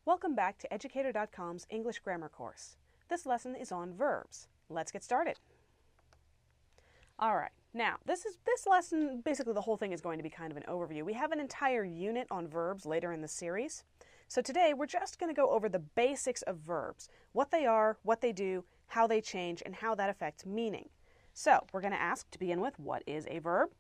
Welcome back to Educator.com's English Grammar course. This lesson is on verbs. Let's get started. All right, now this lesson, basically the whole thing is going to be kind of an overview. We have an entire unit on verbs later in the series. So today we're just going to go over the basics of verbs, what they are, what they do, how they change, and how that affects meaning. So we're going to ask to begin with, what is a verb?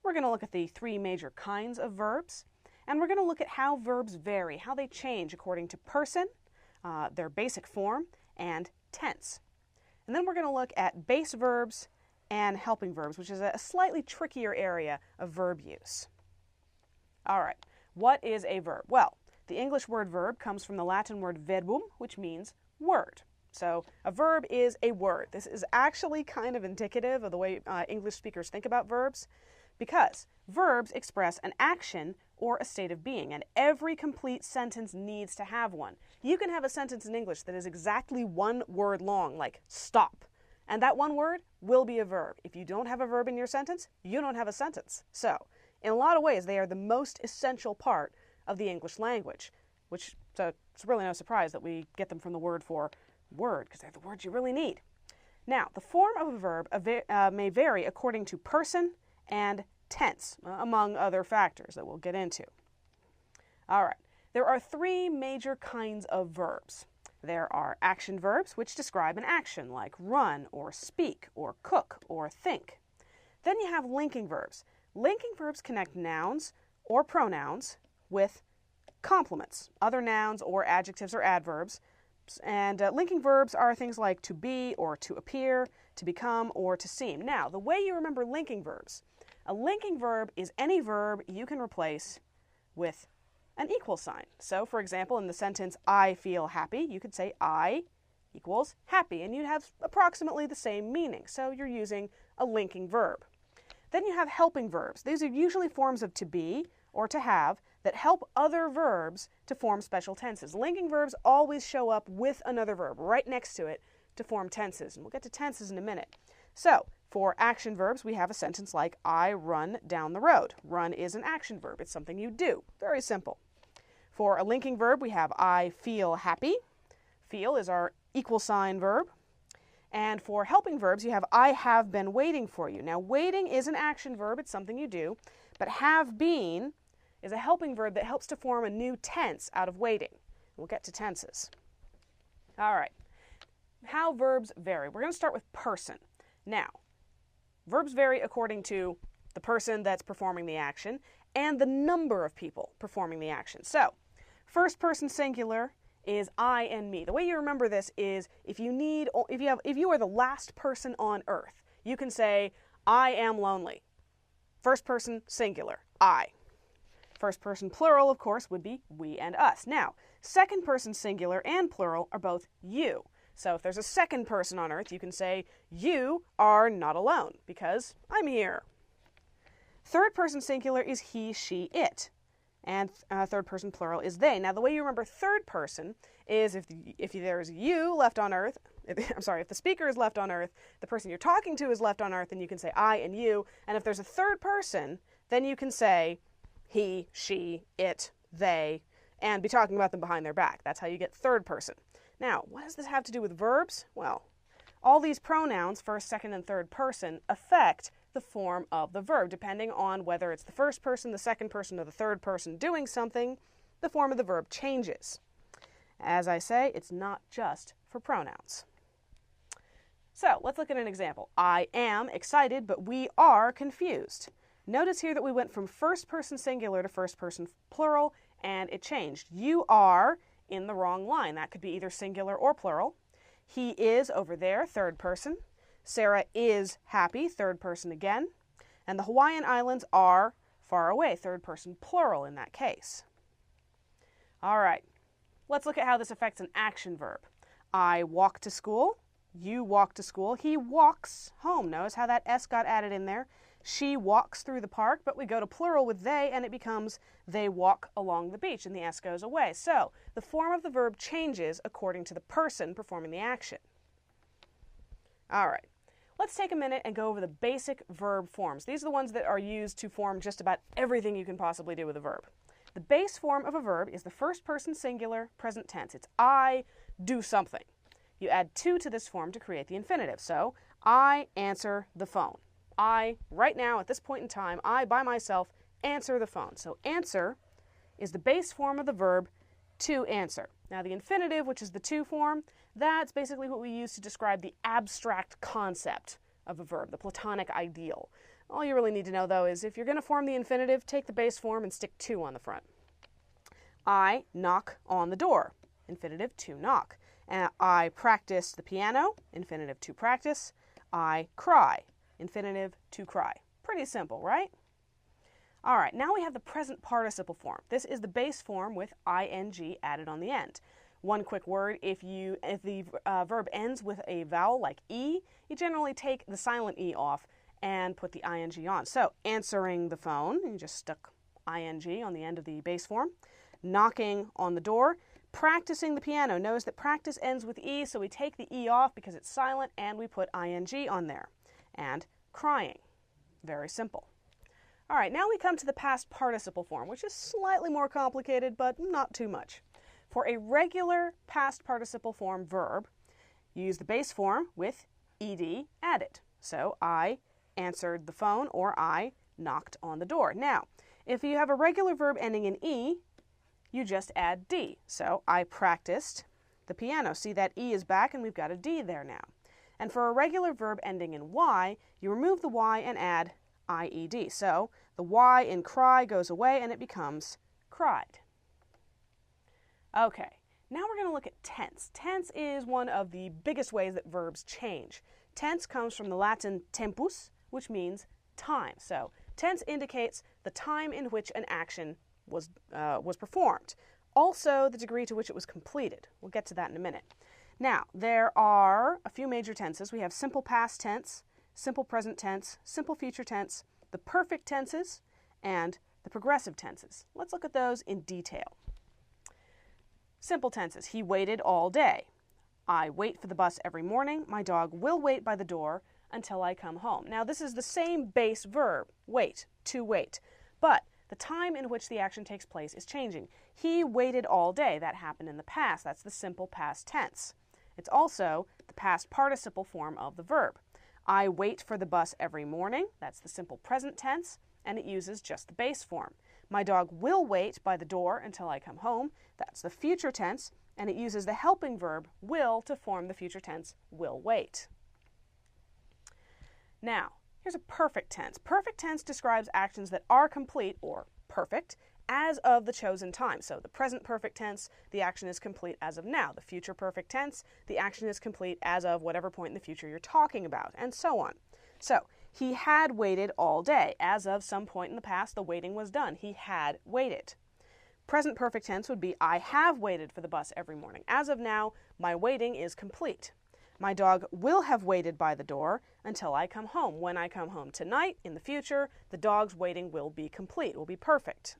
We're going to look at the three major kinds of verbs. And we're going to look at how verbs vary, how they change according to person, their basic form, and tense. And then we're going to look at base verbs and helping verbs, which is a slightly trickier area of verb use. All right, what is a verb? Well, the English word verb comes from the Latin word verbum, which means word. So a verb is a word. This is actually kind of indicative of the way English speakers think about verbs, because verbs express an action or a state of being, and every complete sentence needs to have one. You can have a sentence in English that is exactly one word long, like stop, and that one word will be a verb. If you don't have a verb in your sentence, you don't have a sentence. So, in a lot of ways, they are the most essential part of the English language, which so it's really no surprise that we get them from the word for word, because they're the words you really need. Now, the form of a verb may vary according to person and tense, among other factors that we'll get into. All right, there are three major kinds of verbs. There are action verbs, which describe an action, like run, or speak, or cook, or think. Then you have linking verbs. Linking verbs connect nouns or pronouns with complements, other nouns or adjectives or adverbs. And linking verbs are things like to be or to appear, to become or to seem. Now, the way you remember linking verbs, a linking verb is any verb you can replace with an equal sign. So, for example, in the sentence, I feel happy, you could say I equals happy, and you'd have approximately the same meaning. So you're using a linking verb. Then you have helping verbs. These are usually forms of to be or to have that help other verbs to form special tenses. Linking verbs always show up with another verb right next to it to form tenses, and we'll get to tenses in a minute. So, for action verbs, we have a sentence like, I run down the road. Run is an action verb. It's something you do. Very simple. For a linking verb, we have, I feel happy. Feel is our equal sign verb. And for helping verbs, you have, I have been waiting for you. Now, waiting is an action verb. It's something you do. But have been is a helping verb that helps to form a new tense out of waiting. We'll get to tenses. All right. How verbs vary. We're going to start with person. Now, verbs vary according to the person that's performing the action and the number of people performing the action. So, first person singular is I and me. The way you remember this is if you are the last person on earth, you can say I am lonely. First person singular, I. First person plural, of course, would be we and us. Now, second person singular and plural are both you. So if there's a second person on earth, you can say, you are not alone, because I'm here. Third person singular is he, she, it. And third person plural is they. Now, the way you remember third person is if there's you left on earth, if the speaker is left on earth, the person you're talking to is left on earth, then you can say I and you. And if there's a third person, then you can say he, she, it, they, and be talking about them behind their back. That's how you get third person. Now, what does this have to do with verbs? Well, all these pronouns, first, second, and third person, affect the form of the verb. Depending on whether it's the first person, the second person, or the third person doing something, the form of the verb changes. As I say, it's not just for pronouns. So, let's look at an example. I am excited, but we are confused. Notice here that we went from first person singular to first person plural, and it changed. You are in the wrong line. That could be either singular or plural. He is over there, third person. Sarah is happy, third person again. And the Hawaiian Islands are far away, third person plural in that case. All right, let's look at how this affects an action verb. I walk to school. You walk to school. He walks home. Notice how that S got added in there. She walks through the park, but we go to plural with they, and it becomes they walk along the beach, and the S goes away. So the form of the verb changes according to the person performing the action. All right, let's take a minute and go over the basic verb forms. These are the ones that are used to form just about everything you can possibly do with a verb. The base form of a verb is the first person singular present tense. It's I do something. You add to this form to create the infinitive. So, I answer the phone. I, right now, at this point in time, I, by myself, answer the phone. So, answer is the base form of the verb to answer. Now, the infinitive, which is the to form, that's basically what we use to describe the abstract concept of a verb, the Platonic ideal. All you really need to know, though, is if you're going to form the infinitive, take the base form and stick to on the front. I knock on the door, infinitive to knock. I practice the piano, infinitive to practice. I cry, infinitive to cry. Pretty simple, right? All right, now we have the present participle form. This is the base form with ing added on the end. One quick word, if the verb ends with a vowel like E, you generally take the silent E off and put the ing on. So, answering the phone, you just stuck ing on the end of the base form. Knocking on the door. Practicing the piano. Notice that practice ends with E, so we take the E off because it's silent and we put ing on there. And crying. Very simple. All right, now we come to the past participle form, which is slightly more complicated, but not too much. For a regular past participle form verb, you use the base form with ed added. So, I answered the phone or I knocked on the door. Now, if you have a regular verb ending in E, you just add D. So, I practiced the piano. See, that E is back and we've got a D there now. And for a regular verb ending in Y, you remove the Y and add IED. So, the Y in cry goes away and it becomes cried. Okay, now we're going to look at tense. Tense is one of the biggest ways that verbs change. Tense comes from the Latin tempus, which means time. So, tense indicates the time in which an action was performed. Also, the degree to which it was completed. We'll get to that in a minute. Now, there are a few major tenses. We have simple past tense, simple present tense, simple future tense, the perfect tenses, and the progressive tenses. Let's look at those in detail. Simple tenses. He waited all day. I wait for the bus every morning. My dog will wait by the door until I come home. Now, this is the same base verb, wait, to wait, but the time in which the action takes place is changing. He waited all day. That happened in the past. That's the simple past tense. It's also the past participle form of the verb. I wait for the bus every morning. That's the simple present tense, and it uses just the base form. My dog will wait by the door until I come home. That's the future tense, and it uses the helping verb will to form the future tense will wait. Now, here's a perfect tense. Perfect tense describes actions that are complete or perfect as of the chosen time. So the present perfect tense, the action is complete as of now. The future perfect tense, the action is complete as of whatever point in the future you're talking about, and so on. So, he had waited all day. As of some point in the past, the waiting was done. He had waited. Present perfect tense would be, I have waited for the bus every morning. As of now, my waiting is complete. My dog will have waited by the door until I come home. When I come home tonight, in the future, the dog's waiting will be complete, will be perfect.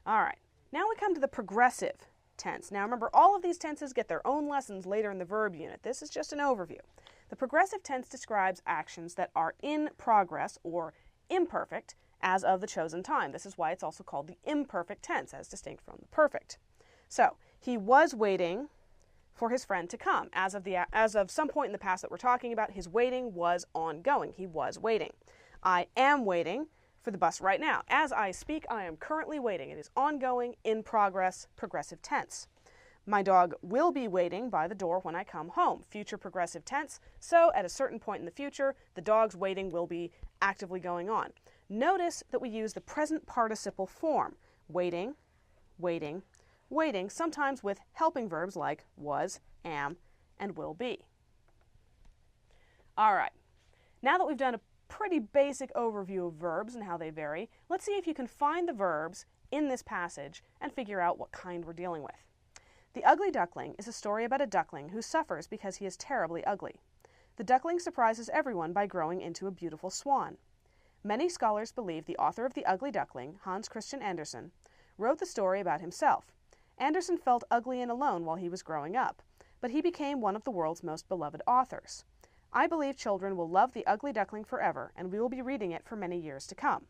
All right, now we come to the progressive tense. Now remember, all of these tenses get their own lessons later in the verb unit. This is just an overview. The progressive tense describes actions that are in progress or imperfect as of the chosen time. This is why it's also called the imperfect tense, as distinct from the perfect. So, he was waiting for his friend to come. As of some point in the past that we're talking about, his waiting was ongoing. He was waiting. I am waiting for the bus right now. As I speak, I am currently waiting. It is ongoing, in progress, progressive tense. My dog will be waiting by the door when I come home. Future progressive tense. So at a certain point in the future, the dog's waiting will be actively going on. Notice that we use the present participle form. Waiting, waiting, waiting, sometimes with helping verbs like was, am, and will be. All right. Now that we've done a pretty basic overview of verbs and how they vary, let's see if you can find the verbs in this passage and figure out what kind we're dealing with. The Ugly Duckling is a story about a duckling who suffers because he is terribly ugly. The duckling surprises everyone by growing into a beautiful swan. Many scholars believe the author of The Ugly Duckling, Hans Christian Andersen, wrote the story about himself. Andersen felt ugly and alone while he was growing up, but he became one of the world's most beloved authors. I believe children will love The Ugly Duckling forever, and we will be reading it for many years to come.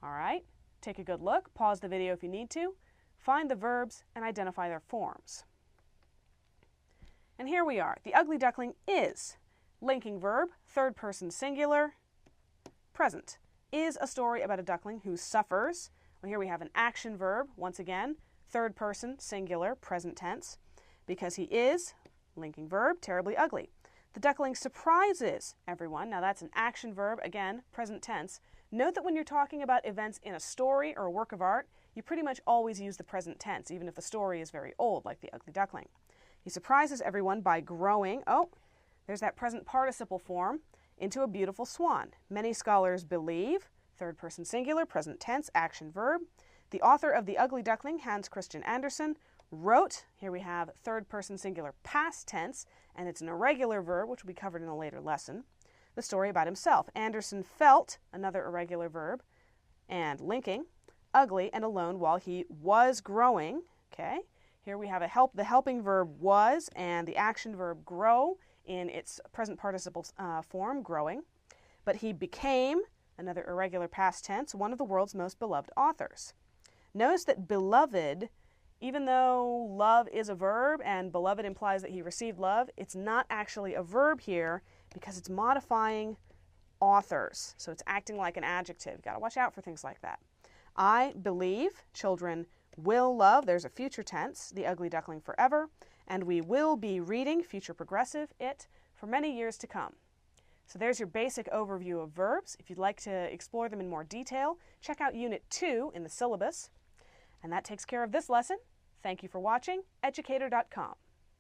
All right, take a good look, pause the video if you need to, find the verbs, and identify their forms. And here we are. The Ugly Duckling is linking verb, third person singular, present. Is a story about a duckling who suffers. Well, here we have an action verb, once again, third person singular, present tense, because he is, linking verb, terribly ugly. The duckling surprises everyone. Now that's an action verb, again, present tense. Note that when you're talking about events in a story or a work of art, you pretty much always use the present tense, even if the story is very old, like The Ugly Duckling. He surprises everyone by growing, there's that present participle form, into a beautiful swan. Many scholars believe, third person singular, present tense, action verb. The author of The Ugly Duckling, Hans Christian Andersen, wrote, here we have third person singular past tense, and it's an irregular verb, which will be covered in a later lesson, the story about himself. Andersen felt, another irregular verb, and linking, ugly and alone while he was growing. Okay, here we have the helping verb was and the action verb grow in its present participle form, growing. But he became, another irregular past tense, one of the world's most beloved authors. Notice that beloved, even though love is a verb and beloved implies that he received love, it's not actually a verb here because it's modifying authors. So it's acting like an adjective. You've got to watch out for things like that. I believe children will love, there's a future tense, The Ugly Duckling forever, and we will be reading, future progressive, it, for many years to come. So there's your basic overview of verbs. If you'd like to explore them in more detail, check out Unit 2 in the syllabus. And that takes care of this lesson. Thank you for watching. Educator.com.